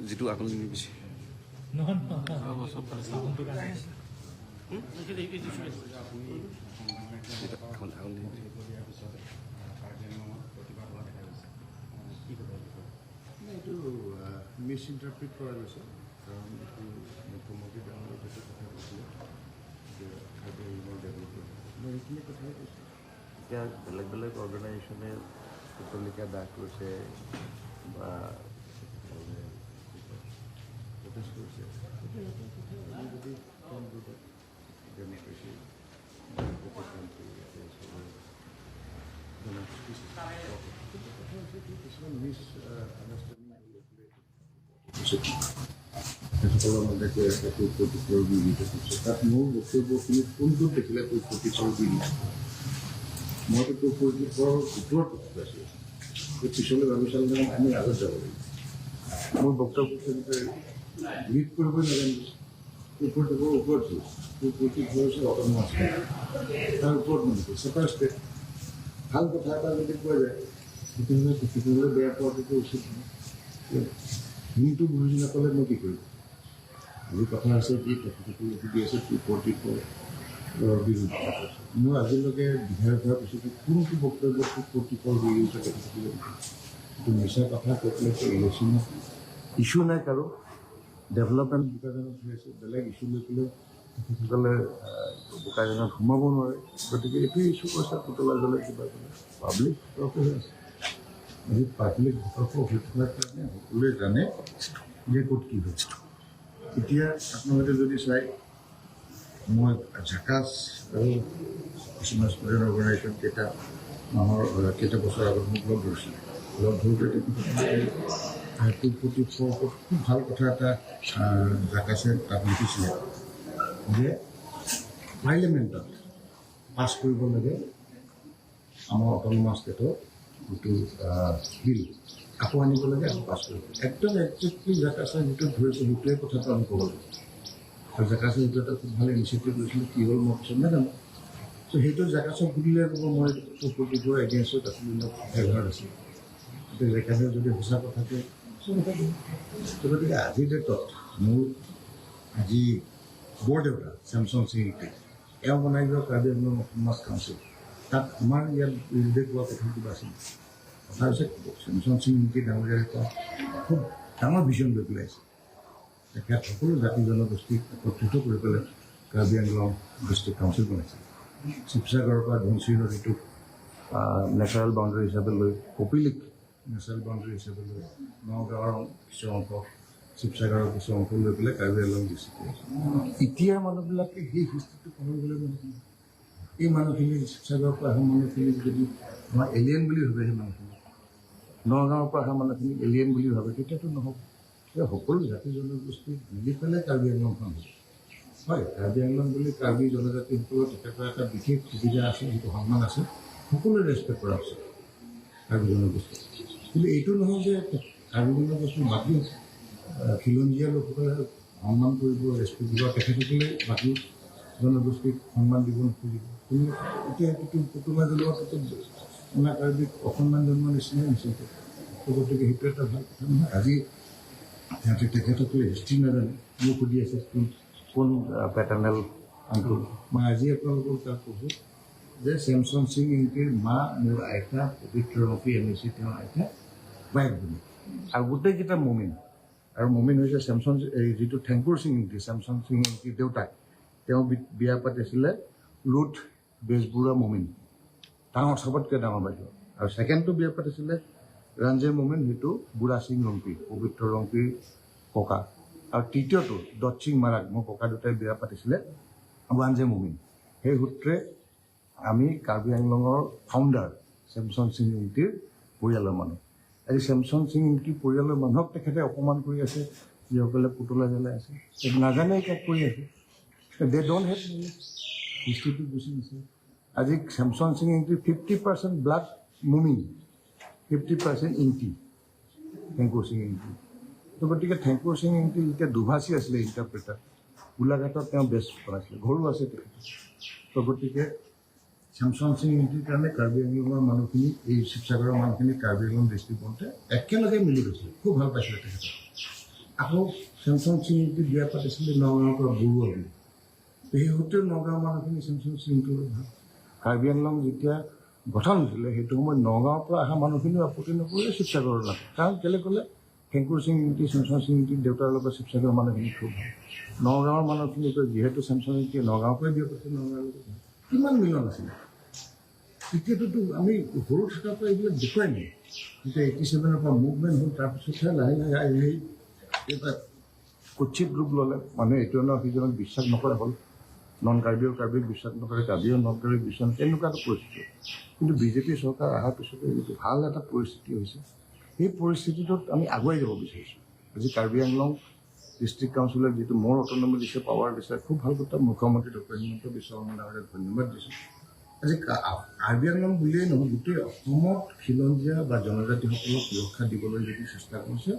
যিটো আকল নিবিছে এইটো মিছ ইণ্টাৰপ্ৰিট কৰা গৈছে কাৰণ এইটো মুখ্যমন্ত্ৰী ডাঙৰীয়াই যিটো কথা কৈছিলে যে খাদ্য ডেভেলপমেণ্ট মই সেইখিনি কথাই কৈছোঁ এতিয়া বেলেগ বেলেগ অৰ্গেনাইজেশ্যনে পুতলিকা দাগ কৰিছে বা প্ৰটেষ্ট কৰিছে আমি যদি ডেমক্ৰেচি কিছুমান মিছ আণ্ডাৰষ্টেণ্ডিং মাজতে কৈ আছে প্ৰতিকৰ বিহিত হৈছে তাত মোৰ বক্তব্যখিনি কোনটোত দেখিলে প্ৰতিকৰ বিহিত মইতো প্ৰতিকৰ ওপৰত কথা পাইছোঁ পিছলৈ ভাবি চালে আমি আগত যাব লাগিব মোৰ বক্তব্য লিড কৰিবই নাজানিব ওপৰত প্ৰতিক হৈছে অট'নমাছ তাৰ ওপৰত মানে ছেপাৰেট ষ্টেট ভাল কথা এটা যদি কোৱা যায় তেতিয়াহ'লে তেখেতসকলে বেয়া পোৱাটোতো উচিত নহয় হিন্দীটো বুজি নাপালে মই কি কৰিম আজি কথা আছে কি তেখেতসকলে সুধি আছে প্ৰতিকৰ বিৰুদ্ধে মোৰ আজিলৈকে বিধায়ক হোৱাৰ পিছতে কোনটো বক্তব্যত প্ৰতিকৰ বিৰুদ্ধে তেখেতসকলে এইটো মিছা কথা কৈ পেলাই ইলেকশ্যনত ইছ্যু নাই কাৰো ডেভেলপমেণ্ট বোকাজানত হৈ আছে বেলেগ ইছ্যু লৈ পেলাই তেখেতসকলে বোকাজানত সোমাব নোৱাৰে গতিকে এইটোৱে ইছ্যু কৰিছে পুতলা জ্বলে কিবা জ্বলে পাব্লিক তৰফে হৈ আছে আজি পাব্লিক তৰফৰ হৈ থকাৰ কাৰণে সকলোৱে জানে যে ক'ত কি হৈছে এতিয়া আপোনালোকে যদি চাই মই ঝাকাছ আৰু কিছুমান ষ্টুডেণ্ট অৰ্গেনাইজেশ্যন কেইটা বছৰ আগত মোক লগ ধৰিছিলে লগ ধৰোঁতে প্ৰতি খুব ভাল কথা এটা জাকাছে তাত লিখিছিলে যে পাৰ্লিমেণ্টত পাছ কৰিব লাগে আমাৰ অট'নমাছ ষ্টেটৰ যিটো বিল আকৌ আনিব লাগে আকৌ পাছ কৰিব একদম একজেক্টলি জাকাছে যিটো ধৰিছে সেইটোৱে কথাটো আমি ক'ব লাগিব আৰু জাকাছে সেইটো এটা খুব ভাল ইনিচিয়েটিভ লৈছিলে কি হ'ল মই পিছত নাজানো ত' সেইটো জাকাছক সুধিলে ক'ব মই প্ৰতিটোৰ এগেইনষ্টত আছিলোঁ ফেভাৰ আছিল গতিকে জাকাছে যদি সঁচা কথাটো গতিকে আজিৰ ডেটত মোৰ আজি বৰদেউতা চেমচং সিংটি এওঁ বনাই যোৱা কাৰ্বি আংলং অট'নমাছ কাউন্সিল তাত আমাৰ ইয়াত বিৰুদ্ধে কোৱা কথা কিবা আছিল কথা হৈছে চেমচং সিংটি ডাঙৰীয়াৰ এটা খুব ডাঙৰ ভিজন লৈ পেলাই আছে তেখেত সকলো জাতি জনগোষ্ঠীক একত্ৰিত কৰি পেলাই কাৰ্বি আংলং ডিষ্ট্ৰিক্ট কাউন্সিল বনাইছে শিৱসাগৰৰ পৰা ধনশিৰি নদীটোক নেচাৰেল বাউণ্ডেৰী হিচাপে লৈ কপিলীক নেচাৰেল বাউণ্ডেৰী হিচাপে লৈ নগাঁৱৰ কিছু অংশ শিৱসাগৰৰ কিছু অংশ লৈ পেলাই কাৰ্বি আংলং ডিষ্ট্ৰিক্ট এতিয়াৰ মানুহবিলাকে সেই হিষ্ট্ৰীটো পাহৰিবলৈ নহয় এই মানুহখিনি শিৱসাগৰৰ পৰা অহা মানুহখিনি যদি আমাৰ এলিয়েন বুলি ভাবে সেই মানুহখিনি নগাঁৱৰ পৰা অহা মানুহখিনি এলিয়েন বুলি ভাবে তেতিয়াতো নহ'ব সকলো জাতি জনগোষ্ঠী মিলি পেলাই কাৰ্বি আংলংখন হ'ব হয় কাৰ্বি আংলং বুলি কাৰ্বি জনজাতিসকলৰ তেখেতৰ এটা বিশেষ সুবিধা আছে যিটো সন্মান আছে সকলোৱে ৰেচপেক্ট কৰা উচিত কাৰ্বি জনগোষ্ঠী কিন্তু এইটো নহয় যে কাৰ্বি জনগোষ্ঠী বাকী খিলঞ্জীয়া লোকসকলে সন্মান কৰিব ৰেচপেক্ট দিব তেখেতসকলে বাকী জনগোষ্ঠীক সন্মান দিব নোখোজিব কিন্তু এতিয়া এইটো পুতলা জ্বলোৱাটোতো আমাৰ কাৰ্বিক অসন্মান জন্মৰ নিচিনাই নিচিন্ত গতিকে সেইটো এটা ভাল কথা নহয় আজি সিহঁতে তেখেতসকলে হিষ্ট্ৰী নাজানে মোক সুধি আছে কোন পেটাৰ্নেল আংকুল মই আজি আপোনালোকৰ তাত কৈছোঁ যে চেমচং সিং ইংটিৰ মা মোৰ আইতা পবিত্ৰ ৰফি এমএচি তেওঁৰ আইতা বাইক বুলি আৰু গোটেইকেইটা মমিন আৰু মমিন হৈছে চেমচং এই যিটো থেংকুৰ সিং ইংটি চেমচং সিং ইংটিৰ দেউতাক তেওঁ বিয়া পাতিছিলে ৰুথ বেজবৰুৱা মমিন ডাঙৰ চবতকৈ ডাঙৰ বাইদেউ আৰু ছেকেণ্ডটো বিয়া পাতিছিলে ৰঞ্জে মমিন সেইটো বুঢ়া সিং ৰংপি পবিত্ৰ ৰংপিৰ ককা আৰু তৃতীয়টো দৎ সিং মাৰাক মোৰ ককা দুটাই বিয়া পাতিছিলে ৱানজে মমিন সেই সূত্ৰে আমি কাৰ্বি আংলঙৰ ফাউণ্ডাৰ চেমচং সিং ইংটিৰ পৰিয়ালৰ মানুহ আজি চেমচং সিং ইংটিৰ পৰিয়ালৰ মানুহক তেখেতে অপমান কৰি আছে যিসকলে পুতলা জ্বলাই আছে নাজানে কাক কৰি আছে দে ডণ্ট হেভ হিষ্ট্ৰীটো গুচি গৈছে আজি চেমচং সিং ইংটিৰ 50% ব্লাড মুমিন 50% ইংটি থেংকুৰ সিং ইংটি তো গতিকে থেংকুৰ সিং ইংটি যেতিয়া দুভাষী আছিলে ইণ্টাৰপ্ৰেটাৰ গোলাঘাটত তেওঁ বেষ্ট বনাইছিলে ঘৰো আছে তেখেতৰ তো গতিকে চেমচন সিং ইউনিটিৰ কাৰণে কাৰ্বি আংলঙৰ মানুহখিনি এই শিৱসাগৰৰ মানুহখিনি কাৰ্বি আংলং ডিষ্ট্ৰিক্ট বনতে একেলগে মিলি গৈছিলে খুব ভাল পাইছিলে তেখেতক আকৌ চেমচন সিং ইউনিটি বিয়া পাতিছিলে নগাঁৱৰ পৰা বৰুৱা বুলি সিহঁতে নগাঁৱৰ মানুহখিনি চেমচন সিং ইউনিটিৰ ভাল কাৰ্বি আংলং যেতিয়া গঠন হৈছিলে সেইটো সময়ত নগাঁৱৰ পৰা অহা মানুহখিনিও আপত্তি নকৰিলে শিৱসাগৰৰ লাগে কাৰণ কেলৈ ক'লে হেংকুৰ সিং ইউনিটি চেমচন সিং ইউনিটিৰ দেউতাৰ লগত শিৱসাগৰৰ মানুহখিনি খুব ভাল নগাঁৱৰ মানুহখিনি যিহেতু চেমচন ইউনিটি নগাঁৱৰ পৰাই বিয়া পাতিছে নগাঁৱৰ লগত কিমান মিলন আছিলে এতিয়াতো আমি সৰু থকাৰ পৰা এইবিলাক দেখুৱাই নাই এতিয়া 87ৰ পৰা মুভমেণ্ট হ'ল তাৰপিছতহে লাহে লাহে আহি এটা কুচিত ৰূপ ল'লে মানুহে এইটো সিজনক বিশ্বাস নকৰা হ'ল নন কাৰ্বিও কাৰ্বিক বিশ্বাস নকৰে কাৰ্বিও নন কাৰ্বিক বিশ্বাস নকৰে এনেকুৱা এটা পৰিস্থিতি কিন্তু বিজেপি চৰকাৰ অহাৰ পিছতে এইটো ভাল এটা পৰিস্থিতি হৈছে সেই পৰিস্থিতিটোত আমি আগুৱাই যাব বিচাৰিছোঁ আজি কাৰ্বি আংলং ডিষ্ট্ৰিক্ট কাউন্সিলৰ যিটো মোৰ অট'নমি দিছে পাৱাৰ দিছে খুব ভাল কথা মুখ্যমন্ত্ৰী ডক্টৰ হিমন্ত বিশ্ব শৰ্মা ডাঙৰীয়াক ধন্যবাদ দিছোঁ আজি কাৰ্বি আংলং বুলিয়েই নহয় গোটেই অসমত খিলঞ্জীয়া বা জনজাতিসকলক সুৰক্ষা দিবলৈ যদি চেষ্টা কৰিছে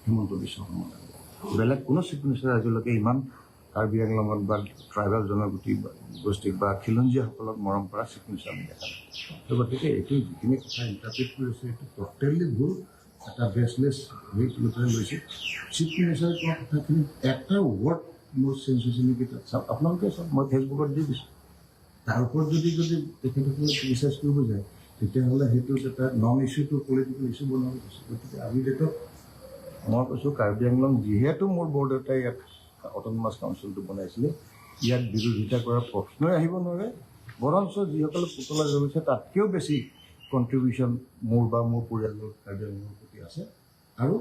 হিমন্ত বিশ্ব শৰ্মা ডাঙৰীয়া বেলেগ কোনো চিফ মিনিষ্টাৰে আজিলৈকে ইমান কাৰ্বি আংলঙত বা ট্ৰাইবেল গোষ্ঠীক বা খিলঞ্জীয়াসকলক মৰম কৰা চিফ মিনিষ্টাৰ আমি দেখা নাই তো গতিকে এইটো যিখিনি কথা ইণ্টাৰপ্ৰিট কৰিছে এইটো ট'টেলি ভুল এটা বেচলেছ হেৰি লৈ পেলাই লৈছে চিফ মিনিষ্টাৰে কোৱা কথাখিনি এটা ৱৰ্ড মোৰ চেঞ্জ হৈছে নেকি তাত চাওক আপোনালোকে চাওক মই ফেচবুকত দি দিছোঁ তাৰ ওপৰত যদি তেখেতসকলে ৰিচাৰ্চ কৰিব যায় তেতিয়াহ'লে সেইটো এটা নন ইছ্যুটো পলিটিকেল ইছ্যু বনাব গৈছে গতিকে আজি ডেটত মই কৈছোঁ কাৰ্বি আংলং যিহেতু মোৰ বৰদেউতাই ইয়াত অট'নমাছ কাউন্সিলটো বনাইছিলে ইয়াত বিৰোধিতা কৰাৰ প্ৰশ্নই আহিব নোৱাৰে বৰঞ্চ যিসকলে পুতলা জ্বলাইছে তাতকৈও বেছি কণ্ট্ৰিবিউশ্যন মোৰ বা মোৰ পৰিয়ালৰ কাৰ্বি আংলঙৰ প্ৰতি আছে আৰু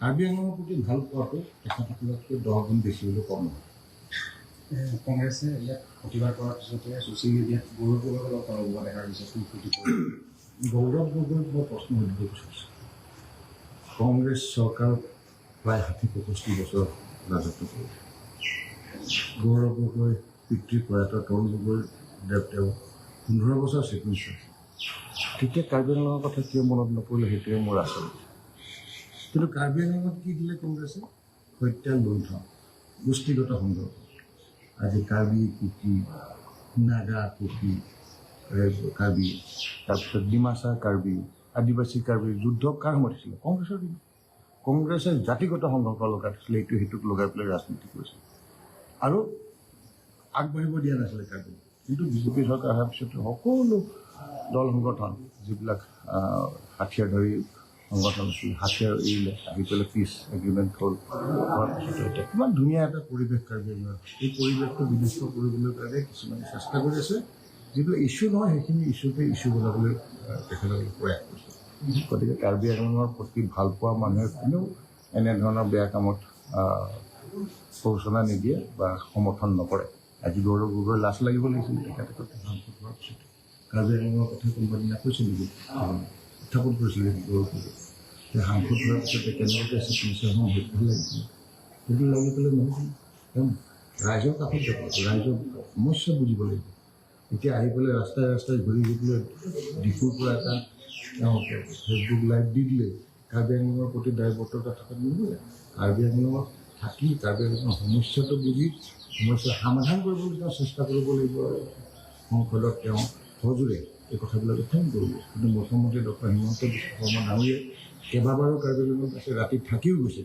কাৰ্বি আংলঙৰ প্ৰতি ভাল পোৱাটো তেখেতসকলতকৈ 10 গুণ বেছি হ'লেও কম নহয় কংগ্ৰেছে ইয়াত প্ৰতিবাদ কৰাৰ পিছতে ছ'চিয়েল মিডিয়াত গৌৰৱ গগৈক তলব দেখা গৈছে গৌৰৱ গগৈক মই প্ৰশ্ন সুধিব বিচাৰিছোঁ কংগ্ৰেছ চৰকাৰ প্ৰায় 60-65 বছৰ ৰাজত্ব কৰিছে গৌৰৱ গগৈ পিতৃ প্ৰয়াত তৰুণ গগৈৰ তেওঁ 15 বছৰ চিফ মিনিষ্টাৰ তেতিয়া কাৰ্বি আংলঙৰ কথা কিয় মনত নপৰিলে সেইটোৱে মোৰ আচৰিত কিন্তু কাৰ্বি আংলঙত কি দিলে কংগ্ৰেছে হত্যা লুণ্ঠন গোষ্ঠীগত সংঘৰ্ষ আজি কাৰ্বি কুকি নাগা কুকি কাৰ্বি তাৰপিছত ডিমাচা কাৰ্বি আদিবাসী কাৰ্বি যুদ্ধ কাৰ সময়ত হৈছিলে কংগ্ৰেছৰ দিন কংগ্ৰেছে জাতিগত সংঘৰ্ষ লগাই দিছিলে এইটো সেইটোক লগাই পেলাই ৰাজনীতি কৰিছিল আৰু আগবাঢ়িব দিয়া নাছিলে কাৰ্বি কিন্তু বিজেপি চৰকাৰ অহাৰ পিছতে সকলো দল সংগঠন যিবিলাক হাথিয়াৰধাৰী সংগঠন আছিল হাথিয়াৰ এৰিলে আহি পেলাই পিছ এগ্ৰিমেণ্ট হ'ল হোৱাৰ পিছতে এতিয়া কিমান ধুনীয়া এটা পৰিৱেশ কাৰ্বি আংলঙৰ এই পৰিৱেশটো বিনষ্ট কৰিবলৈ কাৰণে কিছুমানে চেষ্টা কৰি আছে যিবিলাক ইছ্যু নহয় সেইখিনি ইছ্যুতে ইছ্যু বনাবলৈ তেখেতসকলে প্ৰয়াস কৰিছে গতিকে কাৰ্বি আংলঙৰ প্ৰতি ভাল পোৱা মানুহে কোনেও এনেধৰণৰ বেয়া কামত প্ৰৰোচনা নিদিয়ে বা সমৰ্থন নকৰে আজি গৌৰৱ গগৈ লাজ লাগিব লাগিছিল তেখেতক সাংসদ হোৱাৰ পিছতে কাৰ্বি আংলঙৰ কথা কোনোবা দিনা কৈছিল নেকি উত্থাপন কৰিছিলে গৌৰৱ গগৈ সাংসদ হোৱাৰ পিছতে কেনেবাকৈ চিফ মিনিষ্টাৰ সেইটো লাগিছিলে সেইটো লাগি পেলাই নহৈছিল তেওঁ ৰাইজৰ কাষত যাব ৰাইজৰ সমস্যা বুজিব লাগিব এতিয়া আহি পেলাই ৰাস্তাই ৰাস্তাই ঘূৰি গৈ পেলাই ডিপুৰ পৰা এটা তেওঁ ফেচবুক লাইভ দি দিলে কাৰ্বি আংলঙৰ প্ৰতি দায়বদ্ধতা থকাত নিদিলে কাৰ্বি আংলঙত থাকি কাৰ্বি আংলঙৰ সমস্যাটো বুজি সমস্যা সমাধান কৰিবলৈ তেওঁ চেষ্টা কৰিব লাগিব সংসদত তেওঁ সজোৰে এই কথাবিলাক উত্থাপন কৰিব কিন্তু মুখ্যমন্ত্ৰী ডক্টৰ হিমন্ত বিশ্ব শৰ্মা ডাঙৰীয়াই কেইবাবাৰো কাৰ্বি আংলঙত আছে ৰাতি থাকিও গৈছে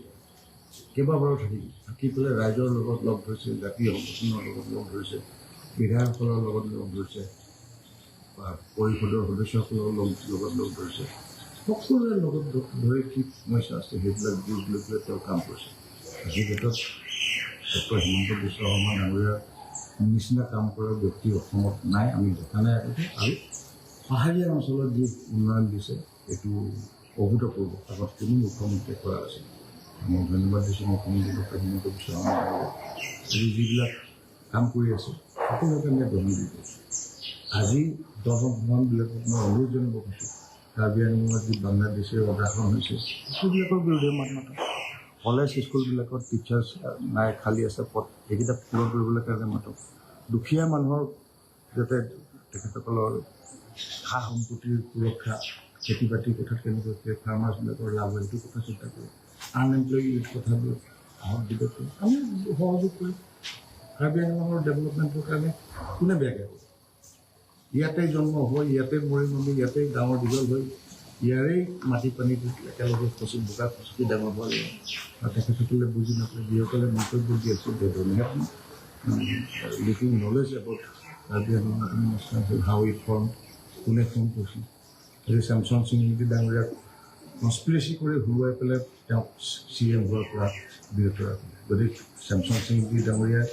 কেইবাবাৰো থাকি পেলাই ৰাইজৰ লগত লগ ধৰিছে জাতীয় সংগঠনৰ লগত লগ ধৰিছে বিধায়কসকলৰ লগত লগ ধৰিছে বা পৰিষদৰ সদস্যসকলৰ লগত লগ ধৰিছে সকলোৰে লগত ধৰি কি সমস্যা আছে সেইবিলাক বুজ লৈ পেলাই তেওঁ কাম কৰিছে আজিৰ ডেটত ডক্টৰ হিমন্ত বিশ্ব শৰ্মা ডাঙৰীয়াৰ নিচিনা কাম কৰা ব্যক্তি অসমত নাই আমি দেখা নাই আগতে আৰু পাহাৰীয়া অঞ্চলত যি উন্নয়ন দিছে এইটো অভূতপূৰ্ব আগত কোনো মুখ্যমন্ত্ৰীয়ে কৰা আছিল মই ধন্যবাদ দিছোঁ মুখ্যমন্ত্ৰী ডক্টৰ হিমন্ত বিশ্ব শৰ্মা ডাঙৰীয়াক আজি যিবিলাক কাম কৰি আছে সকলোকে মই গ্ৰহণ দি দিছোঁ আজি দলসমূহবিলাকক মই অনুৰোধ জনাব কৈছোঁ কাৰ্বি আংলঙত যি বাংলাদেশৰ অগ্ৰাসন হৈছে সেইবিলাকৰ বিৰুদ্ধে মাত মাতা কলেজ স্কুলবিলাকত টিচাৰ্ছ নাই খালী আছে পদ এইকেইটা পূৰণ কৰিবলৈ কাৰণে মাতক দুখীয়া মানুহৰ যাতে তেখেতসকলৰ সা সম্পত্তিৰ সুৰক্ষা খেতি বাতিৰ কথাত কেনেকৈ ফাৰ্মাৰ্ছবিলাকৰ লাভ হয় সেইটো কথা চিন্তা কৰোঁ আনএমপ্লয়ড ইউথ কথাবিলাক সহজ দিবক আমি সহযোগ কৰিম কাৰ্বি আংলঙৰ ডেভেলপমেণ্টৰ কাৰণে কোনে বেয়াকৈ হ'ব ইয়াতে জন্ম হৈ ইয়াতে মৰি মেলি ইয়াতে ডাঙৰ দীঘল হৈ ইয়াৰেই মাটি পানীত একেলগে খচি বোকা খচি ডাঙৰ হোৱা যায় আৰু তেখেতসকলে বুজি নাপায় যিসকলে মন্তব্য দি আছে little knowledge about Karbi Anglong how it form কোনে ফৰ্ম কৰিছিল এই চেমচং সিং ডাঙৰীয়াক কনস্পিৰেচি কৰি ঘূৰুৱাই পেলাই তেওঁক CM হোৱাৰ পৰা বিৰত ৰাখিলে গতিকে চেমচং সিং ডাঙৰীয়াই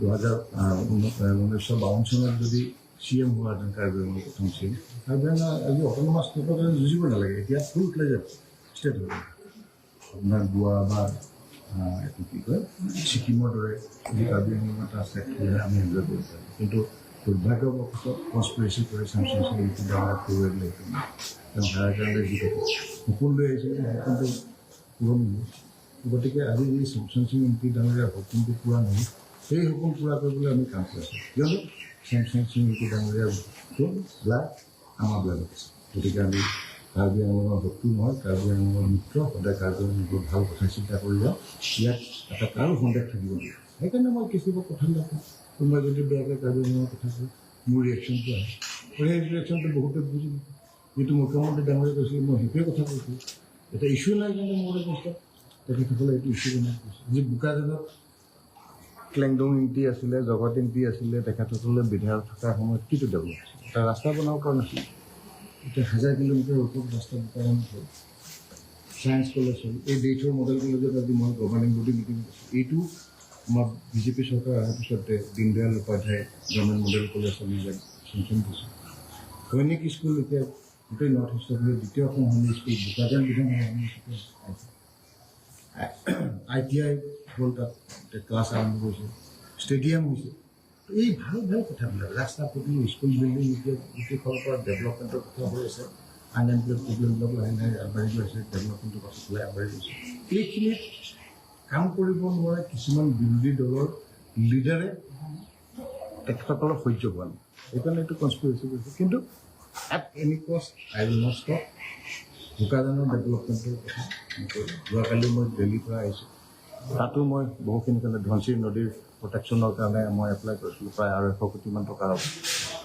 1952 চনত যদি CM হোৱাহেঁতেন কাৰ্বি আংলং প্ৰথম CM কাৰ্বি আংলং আজি অট'নমাছ ষ্টেটৰ কাৰণে যুঁজিব নালাগে এতিয়া ফুল ফ্লেজড ষ্টেট হ'ব আপোনাৰ গোৱা বা এইটো কি কয় ছিকিমৰ দৰে যি কাৰ্বি আংলং এটা ষ্টেট হ'লে আমি এনজয় কৰিব পাৰিম কিন্তু দুৰ্ভাগ্যবশতঃ কনস্পিৰেচি কৰি চেমচং সিং ডাঙৰীয়াক ঘূৰুৱাই দিলে তেওঁ হায়াৰ কাৰণে যি সপোন লৈ আহিছিলে সপোনটো পূৰণ নহ'ল গতিকে আজি যি চেমচং সিং ডাঙৰীয়াৰ সপোনটো পূৰা নহ'ল সেই সপোন পূৰা কৰিবলৈ আমি কাম কৰি আছোঁ কিয়নো চেমচং সিং ডাঙৰীয়াৰ ব্লাড আমাৰ ব্লাডত আছে গতিকে আমি কাৰ্বি আংলঙৰ শত্ৰু নহয় কাৰ্বি আংলঙৰ মিত্ৰ সদায় কাৰ্বি আংলঙৰ ভাল কথা চিন্তা কৰি যাওঁ ইয়াত এটা কাৰো সন্দেহ থাকিব নোৱাৰে সেইকাৰণে মই কেতিয়াবা কথা নাপাওঁ কোনোবাই যদি বেয়াকৈ কাৰ্বি আংলঙৰ কথা কয় মোৰ ৰিয়েকশ্যনটো আহে সেই ৰিয়েকশ্যনটো বহুতে বুজি নাপায় যিটো মুখ্যমন্ত্ৰী ডাঙৰীয়ে কৈছিলে মই সেইটোৱে কথা কৈছোঁ এটা ইছ্যু নাই কাৰণে মোৰ কষ্ট তেখেতসকলে এইটো ইছ্যু বনাই কৈছে যি বোকাজানত ক্লেংডং ইংটি আছিলে জগত ইংটি আছিলে তেখেতসকলে বিধায়ক থকাৰ সময়ত কিটো ডেভেলপ আছিলে এটা ৰাস্তা বনাব পৰা নাছিলে এতিয়া 1000 কিলোমিটাৰ ওপৰত ৰাস্তা বিতৰণ হ'ল ছায়েন্স কলেজ হ'ল এই ডেইটৰ মডেল কলেজত আজি মই গভৰ্ণিং বডি মিটিং কৰিছোঁ এইটো আমাৰ বিজেপি চৰকাৰ অহাৰ পিছতে Deendayal Upadhyay government model college আমি ইয়াত চেংচন দিছোঁ সৈনিক স্কুল এতিয়া গোটেই নৰ্থ ইষ্টৰ দ্বিতীয় অসম সৈনিক স্কুল বোকাজান বিধানসভা ITI হ'ল তাত ক্লাছ আৰম্ভ হৈছে ষ্টেডিয়াম হৈছে এই ভাল ভাল কথাবিলাক ৰাস্তা পদূলি স্কুল বিল্ডিং এতিয়া গোটেই ফালৰ পৰা ডেভেলপমেণ্টৰ কথা হৈ আছে আনএমপ্লয়ড প্ৰব্লেমবিলাক লাহে লাহে আগবাঢ়ি গৈ আছে ডেভেলপমেণ্টৰ পাছত লাহে আগবাঢ়ি গৈছে এইখিনিত কাম কৰিব নোৱাৰে কিছুমান বিৰোধী দলৰ লিডাৰে তেখেতসকলৰ সহ্য হোৱা নাই সেইকাৰণে এইটো কনস্পিৰেচি কৰিছে কিন্তু এট এনি কষ্ট আই উইল নট ষ্টপ বোকাজানৰ ডেভেলপমেণ্টৰ কথা যোৱাকালি মই দিল্লীৰ পৰা আহিছোঁ তাতো মই বহুখিনি কাৰণে ধনশিৰি নদীৰ প্ৰটেকশ্যনৰ কাৰণে মই এপ্লাই কৰিছিলোঁ প্ৰায় 250 কোটিমান টকা হ'ব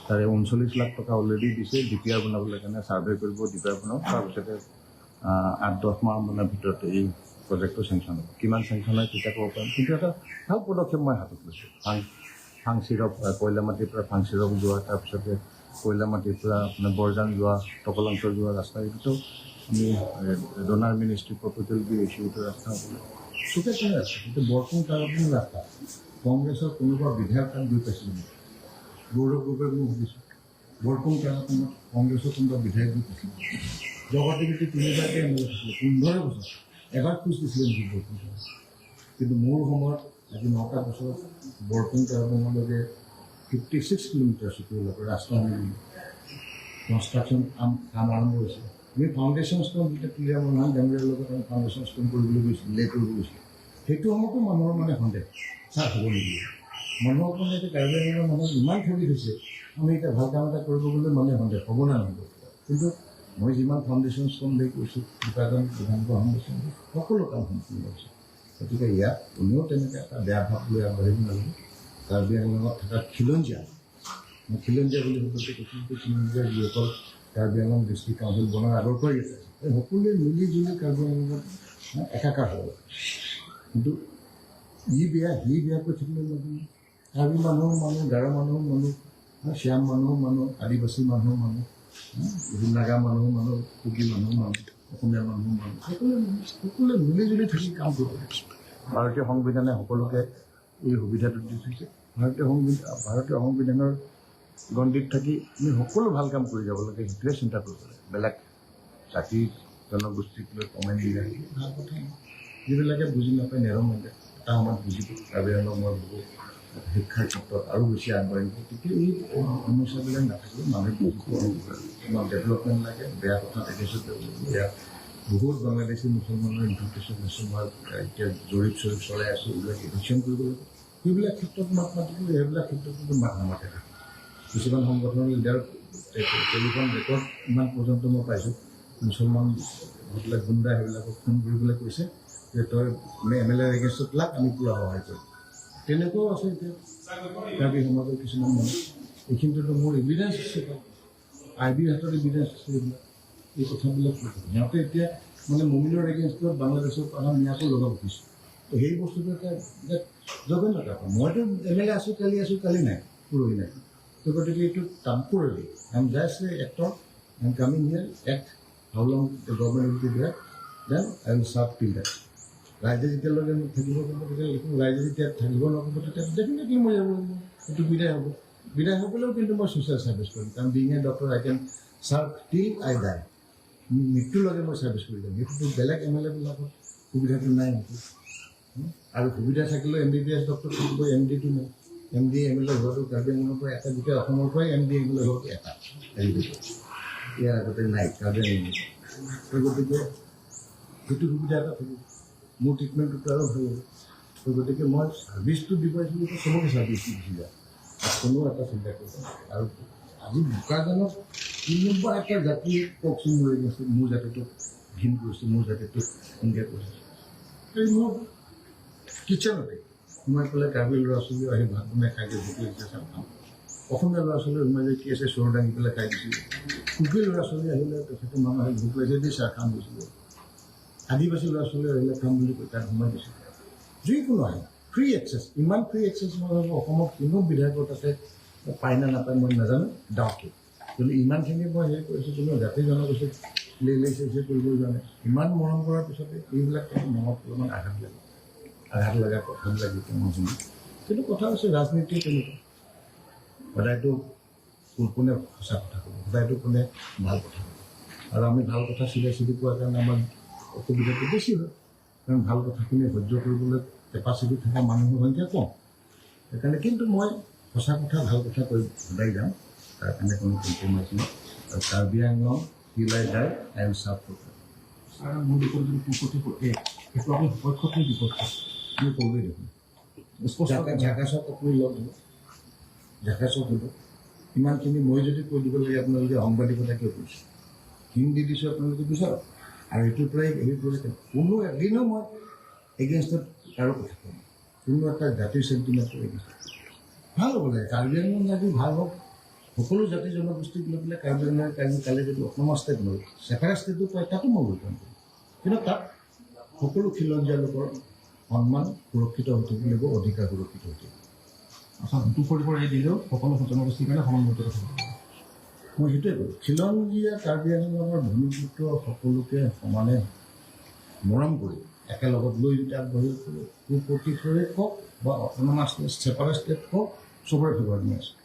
তাৰে 39 লাখ টকা অলৰেডি দিছে DPR বনাবলৈ কাৰণে ছাৰ্ভে কৰিব DPR বনাওঁ তাৰপিছতে 8-10 মাহমানৰ ভিতৰত এই প্ৰজেক্টটো চেংচন হ'ব কিমান চেংচন হয় তেতিয়া ক'ব পাৰিম কিন্তু এটা ভাল পদক্ষেপ মই হাতত লৈছোঁ ফাংচিৰপ কয়লামাটিৰ পৰা ফাংচিৰপ যোৱা তাৰপিছতে কয়লামাটিৰ পৰা আপোনাৰ বৰজান যোৱা টকলাংচৰ যোৱা ৰাস্তা এইটোতো আমি ডনাৰ মিনিষ্ট্ৰী প্ৰপ'জেল দি আহিছোঁ এইটো ৰাস্তা হ'বলৈ চুকে কোনে আছে কিন্তু বৰষুণ তাৰপৰা ৰাস্তা কংগ্ৰেছৰ কোনোবা বিধায়ক তাত গৈ পাইছিল নেকি গৌৰৱ গগৈক মই সুধিছোঁ বৰষুণ তাৰপৰা কংগ্ৰেছৰ কোনোবা বিধায়ক গৈ পাইছিল জগতী গোটেই 3বাৰকৈ MLA আছিলে 15 বছৰ এবাৰ খোজ দিছিলে নেকি বৰষুণ কিন্তু মোৰ সময়ত আজি 9টা বছৰত বৰষুণ তাৰপৰালৈকে 56 কিলোমিটাৰ চুটিওলাকৈ ৰাস্তা মিলি কনষ্ট্ৰাকশ্যন কাম আৰম্ভ হৈছে আমি ফাউণ্ডেশ্যন ষ্ট'ন যেতিয়া ক্লিয়াৰ মনোহৰ ডাঙৰীয়াৰ লগত আমি ফাউণ্ডেশ্যন ষ্ট'ন কৰিবলৈ গৈছিলোঁ লে কৰিব গৈছিলোঁ সেইটো সময়তো মানুহৰ মানে সন্দেহ চাহ হ'ব নেকি মানুহক মানে এতিয়া কাৰ্বি আংলঙৰ মানুহ ইমান ঠগি থৈছে আমি এতিয়া ভাল কাম এটা কৰিব গ'লে মানে সন্দেহ হ'ব না নহ'ব কিন্তু মই যিমান ফাউণ্ডেশ্যন ষ্ট'ন লৈ কৈছোঁ বোকাজান বিধানসভা ফাউণ্ডেশ্যন সকলো কাম সম্পূৰ্ণ হৈছে গতিকে ইয়াত কোনেও তেনেকৈ এটা বেয়া ভাৱ লৈ আগবাঢ়িব নালাগে কাৰ্বি আংলঙত থকা খিলঞ্জীয়া মই খিলঞ্জীয়া বুলি সকলোকে কৈছোঁ খিলঞ্জীয়া যিসকল কাৰ্বি আংলং ডিষ্ট্ৰিক্ট কাউন্সিল বনাৰ আগৰ পৰাই আছে এই সকলোৱে মিলি জুলি কাৰ্বি আংলঙত একাকাৰ হ'ব কিন্তু ই বেয়া সি বেয়াকৈ থাকিলে নহয় কাৰ্বি মানুহৰ মানুহ গাৰো মানুহৰ মানুহ শ্যাম মানুহৰ মানুহ আদিবাসী মানুহৰ মানুহ নাগা মানুহৰ মানুহ কুকি মানুহৰ মানুহ অসমীয়া মানুহৰ মানুহ সকলোৱে মিলি জুলি থাকি কাম কৰিব লাগে ভাৰতীয় সংবিধানে সকলোকে এই সুবিধাটো দি থৈছে ভাৰতীয় সংবিধানৰ গণ্ডিত থাকি আমি সকলো ভাল কাম কৰি যাব লাগে সেইটোৱে চিন্তা কৰিব লাগে বেলেগ জাতি জনগোষ্ঠীক লৈ কমেণ্ট দি ৰাখি ভাল কথা যিবিলাকে বুজি নাপায় নেৰমতে এটা সময়ত বুজিব কাৰ্বি আংলঙৰ বহুত শিক্ষাৰ ক্ষেত্ৰত আৰু বেছি আগবাঢ়িব তেতিয়া এই সমস্যাবিলাক নাথাকিব মানুহে বুজিব ডেভেলপমেণ্ট লাগে বেয়া কথা দেখিছোঁ বেয়া বহুত বাংলাদেশী মুছলমানৰ ইনফিল্ট্ৰেশ্যন হৈছে মই এতিয়া জৰীপ চলাই আছোঁ এইবিলাক এডিকশ্যন কৰিব লাগে সেইবিলাক ক্ষেত্ৰত মাত মাতিব সেইবিলাক ক্ষেত্ৰত কিন্তু মাত নামাতে কিছুমান সংগঠনৰ লিডাৰ টেলিফোন ৰেকৰ্ড ইমান পৰ্যন্ত মই পাইছোঁ মুছলমান যিবিলাক গুণ্ডা সেইবিলাকক ফোন কৰিবলৈ কৈছে যে তই MLA এগেইনষ্টত লাগ আমি পূৰা সহায় কৰিম তেনেকুৱাও আছে এতিয়া কাৰ্বি সমাজৰ কিছুমান মানুহ এইখিনিতো মোৰ এভিডেঞ্চ আছে, আই বিৰ হাতত এভিডেঞ্চ আছে এইবিলাক, এই কথাবিলাক সিহঁতে এতিয়া মানে মমিনৰ এগেইনষ্টত বাংলাদেশৰ পৰা নিয়াটো লগাব খুজিছে। তো সেই বস্তুটো এটা জঘন্যতা। মইতো MLA আছোঁ, কালি নাই, পৰহি নাই। তো গতিকে এইটো temporary. I am just a actor, I am coming here, act how long the government will be there, then I will serve till that. ৰাইজে যেতিয়ালৈকে মোক থাকিব কৰিব, তেতিয়ালৈকে ৰাইজে যেতিয়া থাকিব নকৰিব, তেতিয়া ডেফিনেটলি মই যাব লাগিব, সেইটো বিদায় হ'ব। বিদায় হ'বলৈও কিন্তু মই ছ'চিয়েল ছাৰ্ভিচ কৰিম, কাৰণ being a doctor I can serve till I ডাই। মৃত্যুলৈকে মই ছাৰ্ভিচ কৰি যাম। সেইটোতো বেলেগ MLA বিলাকৰ সুবিধাটো নাই নেকি? আৰু সুবিধা থাকিলেও MBBS ডক্টৰ থাকিব, MDটো নাই। MD MLA হোৱাটো কাৰ্বি আংলঙৰ পৰা এটা, গোটেই অসমৰ পৰাই MD MLA হোৱাটো এটা ইয়াৰ আগতে নাই কাৰ্বি আংলঙত। তো গতিকে সেইটো সুবিধা এটা থাকিব, মোৰ ট্ৰিটমেণ্টটো আৰু ভাল হ'ব। তো গতিকে মই ছাৰ্ভিচটো দিব আহিছিলোঁ, চবকে ছাৰ্ভিচটো গুচি যায়, কোনো এটা চিন্তা কৰিব। আৰু আজি বোকাজানত 3 নম্বৰ এটা জাতিয়ে কওকচোন লৈ গৈছে, মোৰ জাতিটোক ঘিণ কৰিছে, মোৰ জাতিটোক সংজ্ঞা কৰিছে। এই মোৰ কিটচেনতে সোমাই পেলাই কাৰ্বি ল'ৰা ছোৱালীও আহি ভাত বনাই খাই দিয়ে, ভোক লাগিছে চাম খাম। অসমীয়া ল'ৰা ছোৱালী সোমাই যায়, কি আছে চোৰ দাঙি পেলাই খাই দিছিলোঁ। কুকি ল'ৰা ছোৱালী আহিলে তেখেতে মানুহ আহি ভোক লাগিছে দি চাহ খাম দিছিলোঁ। আদিবাসী ল'ৰা ছোৱালী আহিলে খাম বুলি কৈ তাত সোমাই দিছোঁ। যিকোনো আহে ফ্ৰী একচেছ, ইমান ফ্ৰী একচেছ মই ভাবোঁ অসমত কোনো বিধায়কৰ তাতে পায় নে নাপায় মই নাজানো, ডাউটটো। কিন্তু ইমানখিনি মই হেৰি কৰিছোঁ, কোনো জাতি জনগোষ্ঠীক লেই চেই কৰিব জানে। ইমান মৰম কৰাৰ পিছতে এইবিলাক মনত অলপমান আঘাত লগা কথাবিলাক যেতিয়া মই শুনো। কিন্তু কথা হৈছে ৰাজনীতি তেনেকুৱা, সদায়তো কোনে সঁচা কথা ক'ব, সদায়তো কোনে ভাল কথা ক'ব। আৰু আমি ভাল কথা চিধি পোৱাৰ কাৰণে আমাৰ অসুবিধাটো বেছি হয়, কাৰণ ভাল কথাখিনি সহ্য কৰিবলৈ কেপাচিটি থকা মানুহৰ সংখ্যা কম। সেইকাৰণে কিন্তু মই সঁচা কথা ভাল কথা কৈ সদায় যাম, তাৰ কাৰণে কোনো কম্প্ৰমাইজ নাই। আৰু কাৰ্বি আংলং টিল I dye I will serve for আৰু মোৰ দিশত যদি পুষ্পতি সেইটো আপুনি পক্ষতে বিপক্ষ আমি ক'লোৱেই দেখোন। ঝাকাচক আপুনি লগ হ'ব, ঝাকাচক হ'ব। ইমানখিনি মই যদি কৈ দিব লাগে, আপোনালোকে সাংবাদিকতা কিয় কৰিছে? হিন্দী দিছোঁ আপোনালোকে বিচাৰক। আৰু এইটোৰ পৰাই হেৰি কৰি কোনো এদিনো মই এগেইনষ্টত কাৰো কথা ক'ম, কোনো এটা জাতিৰ চেণ্টিমেণ্টৰ এগেইনষ্টত। ভাল হ'ব লাগে, কাৰ্বি আংলং জাতি ভাল হওক, সকলো জাতি জনগোষ্ঠীক লৈ পেলাই কাৰ্বি আংলং কালি যদি অট'নমাছ ষ্টেট লৈ ছেপাৰেট ষ্টেটো পায়, তাতো মই ৱেলকাম কৰিম। কিন্তু তাত সকলো খিলঞ্জীয়া লোকৰ সন্মান সুৰক্ষিত হৈ থাকিব লাগিব, অধিকাৰ সুৰক্ষিত হৈ থাকিব। আচ্ছা, 244 দিলেও সকলো জনগোষ্ঠীৰ কাৰণে সমানমৰ্যাদা থাকিব। মই সেইটোৱে কৰোঁ। খিলঞ্জীয়া কাৰ্বি আংলঙৰ ভূমিপুত্ৰ সকলোকে সমানে মৰম কৰি একেলগত লৈ যদি আগবাঢ়ি সুপ্ৰতিশৰে কওক বা অট'নমাছ ছেপাৰেট ষ্টেট কওক, চবৰে ফেভাৰ মই আছোঁ।